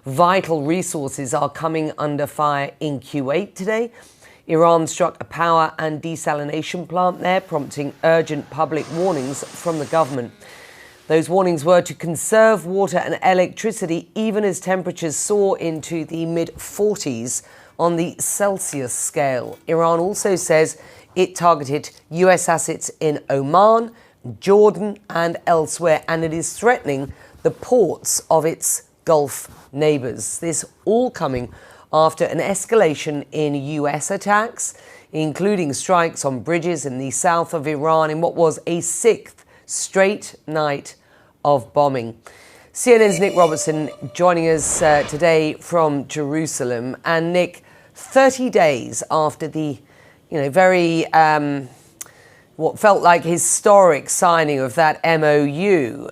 Vital resources are coming under fire in Kuwait today. Iran struck a power and desalination plant there, prompting urgent public warnings from the government. Those warnings were to conserve water and electricity even as temperatures soar into the mid-40s on the Celsius scale. Iran also says it targeted US assets in Oman, Jordan and elsewhere, and it is threatening the ports of its Gulf neighbours. This all coming after an escalation in US attacks, including strikes on bridges in the south of Iran in what was a sixth straight night of bombing. CNN's Nick Robertson joining us today from Jerusalem. And Nick, 30 days after the very what felt like historic signing of that MOU,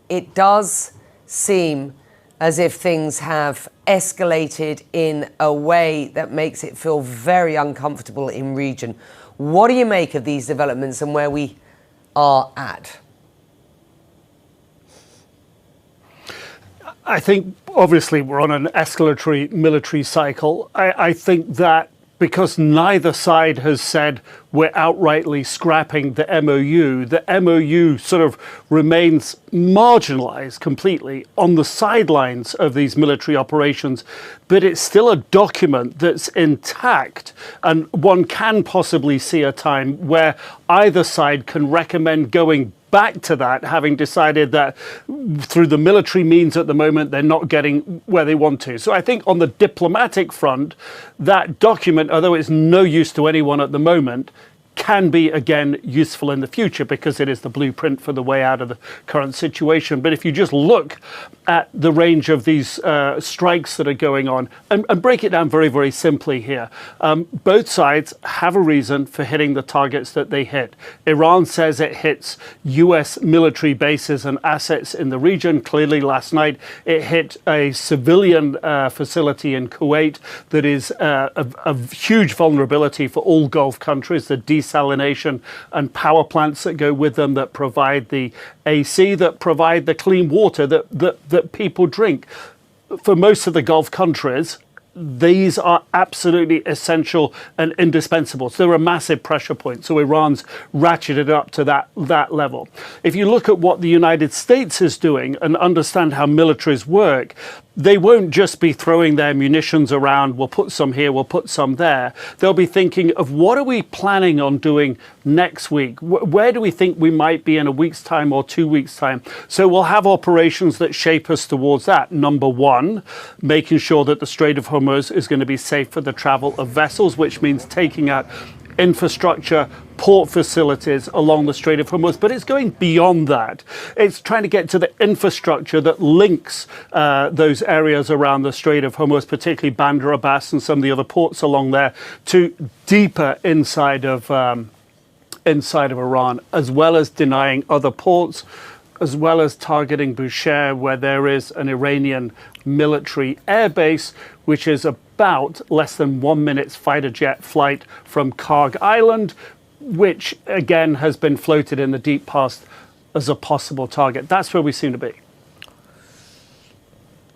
it does seem as if things have escalated in a way that makes it feel very uncomfortable in region. What do you make of these developments and where we are at? I think obviously we're on an escalatory military cycle. I think that because neither side has said we're outrightly scrapping the MOU sort of remains marginalized completely on the sidelines of these military operations, but it's still a document that's intact, and one can possibly see a time where either side can recommend going back to that, having decided that through the military means at the moment they're not getting where they want to. So I think on the diplomatic front, that document, although it's no use to anyone at the moment, can be again useful in the future because it is the blueprint for the way out of the current situation. But if you just look at the range of these strikes that are going on and break it down very, very simply here, both sides have a reason for hitting the targets that they hit. Iran says it hits US military bases and assets in the region. Clearly last night it hit a civilian facility in Kuwait that is a huge vulnerability for all Gulf countries, the desalination and power plants that go with them, that provide the AC, that provide the clean water that people drink. For most of the Gulf countries, these are absolutely essential and indispensable. So they're a massive pressure point. So Iran's ratcheted up to that level. If you look at what the United States is doing and understand how militaries work, they won't just be throwing their munitions around, we'll put some here, we'll put some there. They'll be thinking of what are we planning on doing next week? Where do we think we might be in a week's time or 2 weeks' time? So we'll have operations that shape us towards that. Number one, making sure that the Strait of Hormuz is going to be safe for the travel of vessels, which means taking out infrastructure, port facilities along the Strait of Hormuz, but it's going beyond that. It's trying to get to the infrastructure that links those areas around the Strait of Hormuz, particularly Bandar Abbas and some of the other ports along there, to deeper inside of Iran, as well as denying other ports, as well as targeting Bushehr, where there is an Iranian military airbase, which is about less than 1 minute's fighter jet flight from Karg Island, which again has been floated in the deep past as a possible target. That's where we seem to be.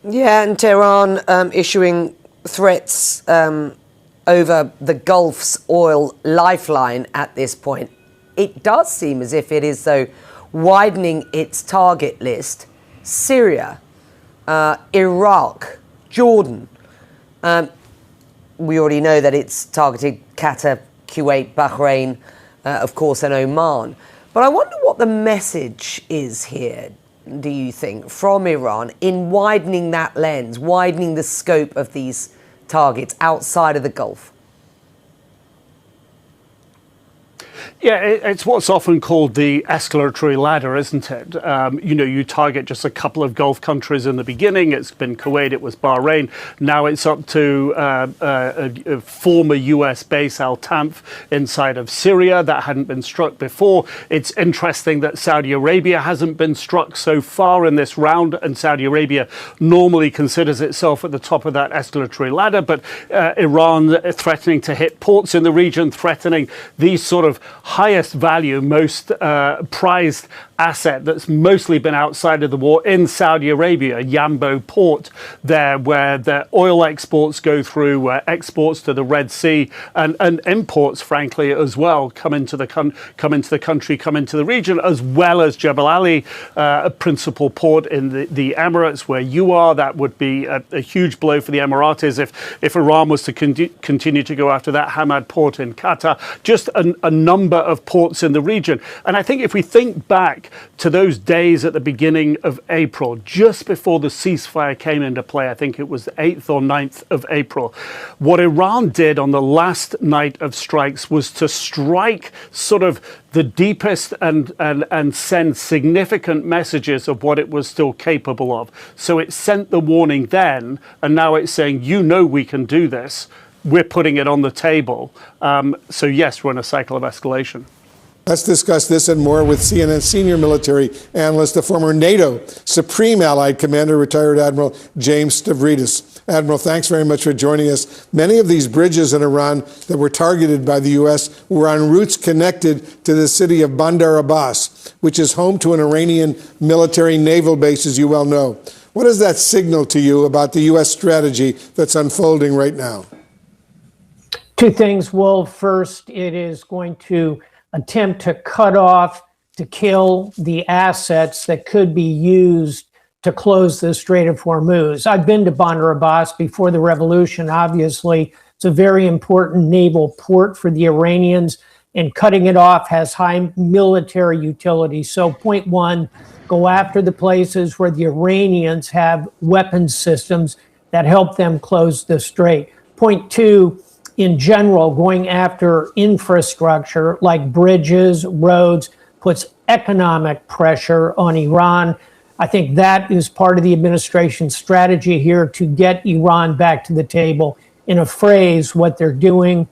Yeah, and Tehran issuing threats over the Gulf's oil lifeline at this point. It does seem as if it is, though, widening its target list. Syria, Iraq, Jordan. We already know that it's targeted Qatar, Kuwait, Bahrain, of course, and Oman. But I wonder what the message is here, do you think, from Iran in widening that lens, widening the scope of these targets outside of the Gulf? Yeah, it's what's often called the escalatory ladder, isn't it? You target just a couple of Gulf countries in the beginning. It's been Kuwait, it was Bahrain. Now it's up to a former US base, Al Tanf, inside of Syria. That hadn't been struck before. It's interesting that Saudi Arabia hasn't been struck so far in this round, and Saudi Arabia normally considers itself at the top of that escalatory ladder. But Iran threatening to hit ports in the region, threatening these sort of highest value, most prized asset that's mostly been outside of the war in Saudi Arabia, Yambo port there, where the oil exports go through, where exports to the Red Sea and imports, frankly, as well, come into the country, come into the region, as well as Jebel Ali, a principal port in the Emirates, where you are. That would be a huge blow for the Emiratis if Iran was to continue to go after that Hamad port in Qatar. Just a number of ports in the region. And I think if we think back to those days at the beginning of April, just before the ceasefire came into play, I think it was the 8th or 9th of April, what Iran did on the last night of strikes was to strike sort of the deepest and send significant messages of what it was still capable of. So it sent the warning then, and now it's saying, you know, we can do this. We're putting it on the table. So yes, we're in a cycle of escalation. Let's discuss this and more with CNN senior military analyst, the former NATO Supreme Allied Commander, retired Admiral James Stavridis. Admiral, thanks very much for joining us. Many of these bridges in Iran that were targeted by the U.S. were on routes connected to the city of Bandar Abbas, which is home to an Iranian military naval base, as you well know. What does that signal to you about the U.S. strategy that's unfolding right now? Two things, Will. First, it is going to attempt to cut off, to kill the assets that could be used to close the Strait of Hormuz. I've been to Bandar Abbas before the revolution. Obviously, it's a very important naval port for the Iranians, and cutting it off has high military utility. So point one, go after the places where the Iranians have weapons systems that help them close the strait. Point two, in general, going after infrastructure like bridges, roads, puts economic pressure on Iran. I think that is part of the administration's strategy here to get Iran back to the table. In a phrase, what they're doing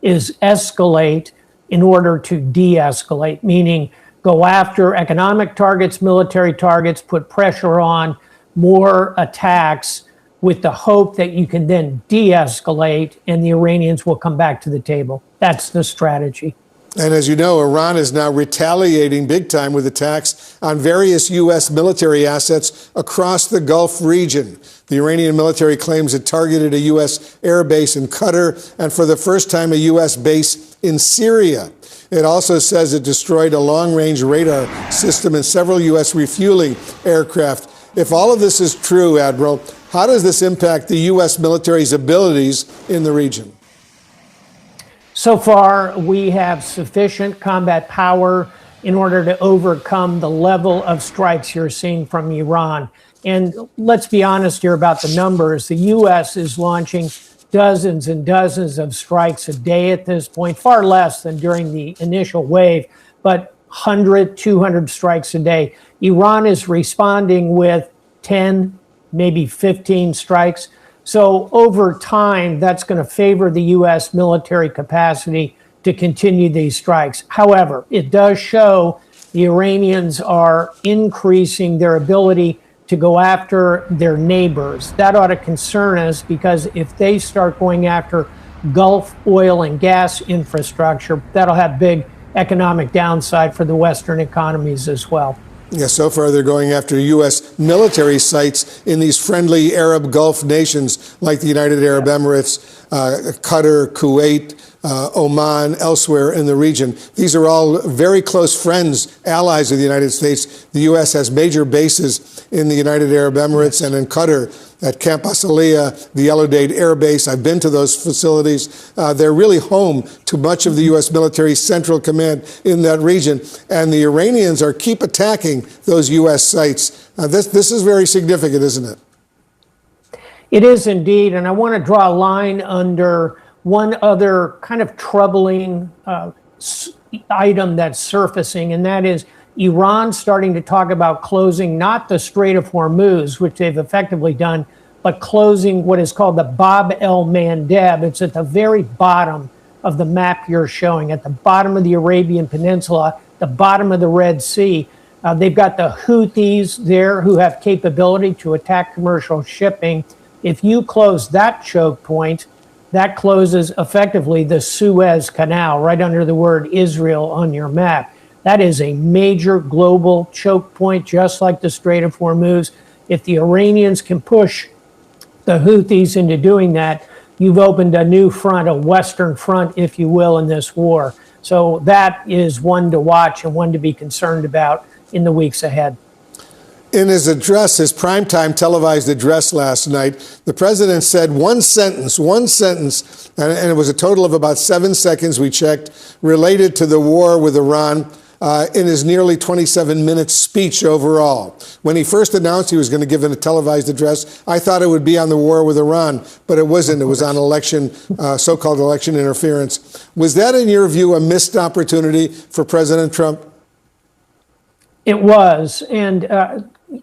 is escalate in order to de-escalate, meaning go after economic targets, military targets, put pressure on more attacks, with the hope that you can then de-escalate and the Iranians will come back to the table. That's the strategy. And as you know, Iran is now retaliating big time with attacks on various U.S. military assets across the Gulf region. The Iranian military claims it targeted a U.S. air base in Qatar and for the first time a U.S. base in Syria. It also says it destroyed a long-range radar system and several U.S. refueling aircraft. If all of this is true, Admiral, how does this impact the U.S. military's abilities in the region? So far, we have sufficient combat power in order to overcome the level of strikes you're seeing from Iran. And let's be honest here about the numbers. The U.S. is launching dozens and dozens of strikes a day at this point, far less than during the initial wave, but 100, 200 strikes a day. Iran is responding with 10, maybe 15 strikes. So over time, that's going to favor the U.S. military capacity to continue these strikes. However, it does show the Iranians are increasing their ability to go after their neighbors. That ought to concern us, because if they start going after Gulf oil and gas infrastructure, that'll have big economic downside for the Western economies as well. Yeah, so far they're going after U.S. military sites in these friendly Arab Gulf nations like the United Arab Emirates, Qatar, Kuwait, Oman, elsewhere in the region. These are all very close friends, allies of the United States. The U.S. has major bases in the United Arab Emirates and in Qatar at Camp Asaliya, the El Udeid Air Base. I've been to those facilities. They're really home to much of the U.S. military's central command in that region. And the Iranians are keep attacking those U.S. sites. This is very significant, isn't it? It is indeed. And I want to draw a line under one other kind of troubling item that's surfacing, and that is Iran starting to talk about closing not the Strait of Hormuz, which they've effectively done, but closing what is called the Bab el-Mandeb. It's at the very bottom of the map you're showing, at the bottom of the Arabian Peninsula, the bottom of the Red Sea. They've got the Houthis there who have capability to attack commercial shipping. If you close that choke point, that closes effectively the Suez Canal right under the word Israel on your map. That is a major global choke point, just like the Strait of Hormuz. If the Iranians can push the Houthis into doing that, you've opened a new front, a Western front, if you will, in this war. So that is one to watch and one to be concerned about in the weeks ahead. In his address, his primetime televised address last night, the president said one sentence, and it was a total of about 7 seconds, we checked, related to the war with Iran in his nearly 27-minute speech overall. When he first announced he was going to give a televised address, I thought it would be on the war with Iran, but it wasn't. It was on election, so-called election interference. Was that, in your view, a missed opportunity for President Trump? It was, and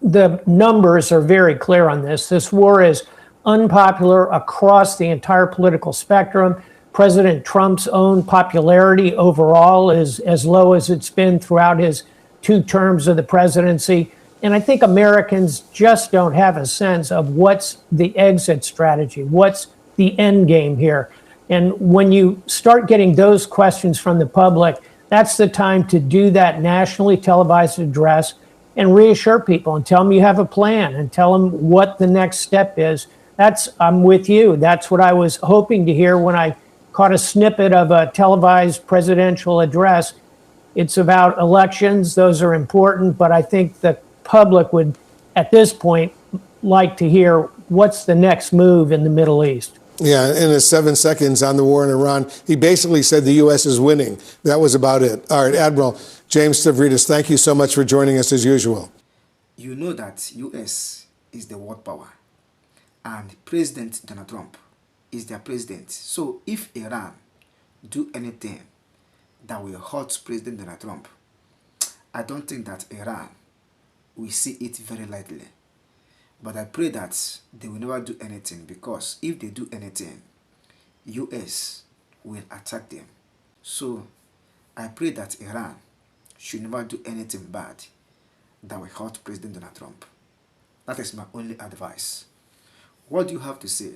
the numbers are very clear on this. This war is unpopular across the entire political spectrum. President Trump's own popularity overall is as low as it's been throughout his 2 terms of the presidency. And I think Americans just don't have a sense of what's the exit strategy, what's the end game here. And when you start getting those questions from the public, that's the time to do that nationally televised address and reassure people and tell them you have a plan and tell them what the next step is. I'm with you. That's what I was hoping to hear when I caught a snippet of a televised presidential address. It's about elections. Those are important, but I think the public would, at this point, like to hear what's the next move in the Middle East. Yeah, in his 7 seconds on the war in Iran, he basically said the U.S. is winning. That was about it. All right, Admiral James Stavridis, thank you so much for joining us as usual. You know that U.S. is the world power, and President Donald Trump is their president. So if Iran do anything that will hurt President Donald Trump, I don't think that Iran will see it very lightly. But I pray that they will never do anything, because if they do anything, US will attack them. So I pray that Iran should never do anything bad that will hurt President Donald Trump. That is my only advice. What do you have to say?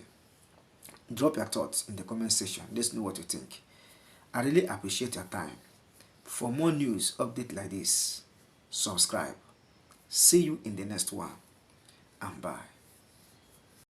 Drop your thoughts in the comment section. Let's know what you think. I really appreciate your time. For more news updates like this, subscribe. See you in the next one. And bye.